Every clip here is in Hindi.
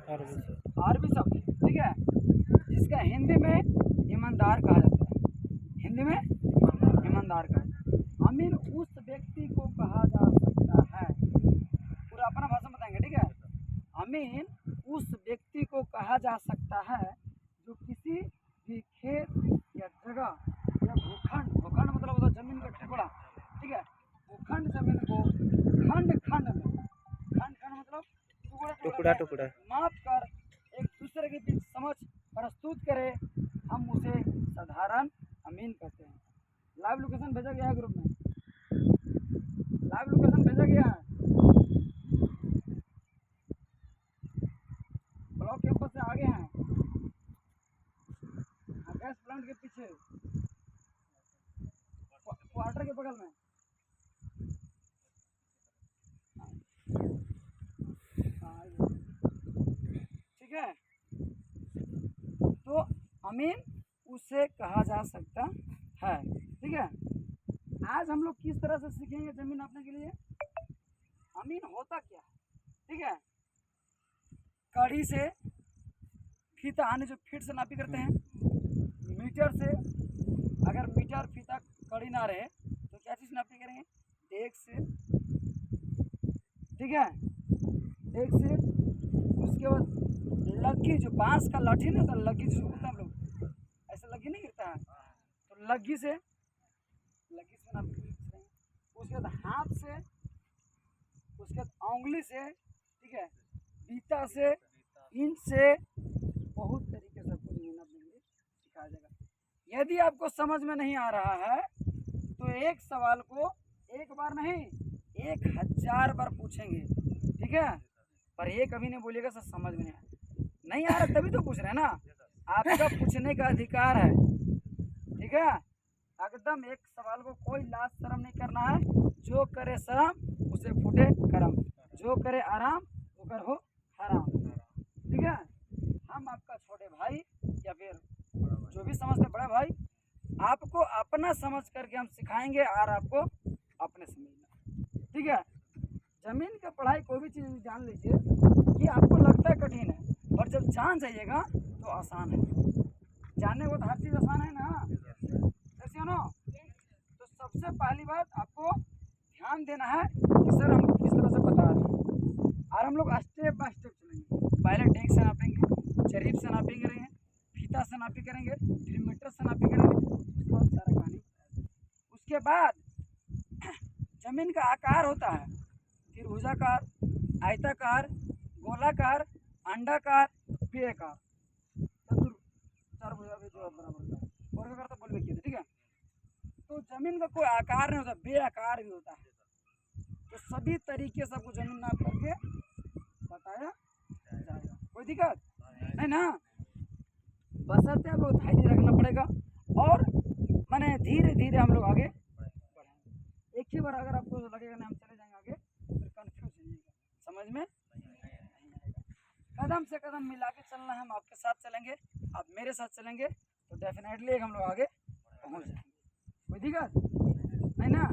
अरबी शब्द है, ठीक है, जिसका हिंदी में ईमानदार कहा जाता है। हिंदी में ईमानदार कहा जाता है। अमीन उस व्यक्ति को कहा जा सकता है, पूरा अपना भाषा बताएंगे, ठीक है। अमीन उस व्यक्ति को कहा जा सकता है जो किसी भी खेत या जगह या भूखंड, भूखंड मतलब होता है जमीन का टुकड़ा, ठीक है, भूखंड जमीन को खंड खंड में, खंड खंड मतलब टुकड़ा टुकड़ा माप कर एक दूसरे के बीच समझ प्रस्तुत करे, हम उसे साधारण अमीन कहते हैं। लाइव लोकेशन भेजा गया है ग्रुप में, लाइव लोकेशन भेजा गया है ब्लॉक कैंपस से आगे हैं, गैस प्लांट के पीछे, क्वार्टर के बगल में। ठीक है, तो अमीन उसे कहा जा सकता है, ठीक है। आज हम लोग किस तरह से सीखेंगे जमीन नापने के लिए, अमीन होता क्या है, ठीक है। कड़ी से फीता आने जो फीट से नापी करते हैं, मीटर से, अगर मीटर फीता कड़ी ना रहे तो क्या चीज़ नापी करेंगे, डेग से, ठीक है, डेग से। उसके बाद लग्गी, जो बांस का लाठी नहीं होता, लग्गी जो होता है हम लोग ऐसे लग्गी नहीं गिरता है, तो लग्गी से, लग्गी से नापी। उसके बाद हाथ से, उसके बाद उंगली से, ठीक है, बीता से, इंच से, बहुत तरीके से आपको जमीन नापने के लिए सिखाया जाएगा। यदि आपको समझ में नहीं आ रहा है तो एक सवाल को एक बार नहीं 1000 बार पूछेंगे, ठीक है, पर ये कभी नहीं बोलिएगा सर समझ में नहीं आ रहा, तभी तो पूछ रहे हैं ना, आपका पूछने का अधिकार है, ठीक है। एकदम एक सवाल को कोई लाज शर्म नहीं करना है, जो करे शर्म उसे फूटे करम, जो करे आराम वो कर हो हराम, ठीक है। हम आपका छोटे भाई या फिर जो भी समझते बड़ा भाई, आपको अपना समझ करके हम सिखाएंगे और आपको अपने समझना, ठीक है। जमीन की पढ़ाई कोई भी चीज़ जान लीजिए कि आपको लगता है कठिन है, और जब जान जाइएगा तो आसान है। जानने को तो हर चीज़ आसान है ना, ऐसे ना। तो सबसे पहली बात आपको ध्यान देना है कि सर हमको किस तरह से बता रहे हैं, और हम लोग स्टेप बाय स्टेप चलेंगे। पहले डेग से नापेंगे, शरीफ से नापी करेंगे, फीता से नापी करेंगे, फिर मीटर से नापी करेंगे, उसके बाद सारा कहानी। उसके बाद जमीन का आकार होता है त्रिभुजाकार, आयताकार, गोलाकार, अंडाकार, पेयकार, बराबर तो बोल देखिए, ठीक है। तो जमीन का कोई आकार नहीं होता, बेआकार भी होता है। तो सभी तरीके से आपको जमीन नाप करके बताया जाएगा, कोई दिक्कत नहीं ना। बशर्ते आप लोग धैर्य रखना पड़ेगा, और माने धीरे धीरे हम लोग आगे बढ़ेंगे। एक ही बार अगर आपको लगेगा ना हम चले जाएंगे आगे, फिर कन्फ्यूज हो जाएगा, समझ में नहीं आएगा। कदम से कदम मिला के चलना है, हम आपके साथ चलेंगे, आप मेरे साथ चलेंगे, तो डेफिनेटली हम लोग आगे पहुंच जाएंगे, कोई दिक्कत नहीं ना।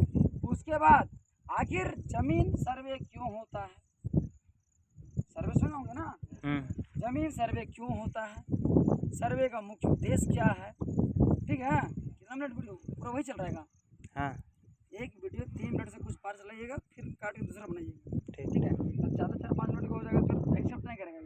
उसके बाद आखिर जमीन सर्वे क्यों होता है, सर्वे सुने होंगे ना, जमीन सर्वे क्यों होता है, सर्वे का मुख्य उद्देश्य क्या है, ठीक है। कितना मिनट वीडियो पूरा वही चल रहेगा, हाँ, एक वीडियो 3 मिनट से कुछ पार चलाइएगा, फिर काट के दूसरा बनाइएगा, ठीक है। तो ज़्यादा 4-5 मिनट का हो जाएगा फिर एक्सेप्ट नहीं करेगा।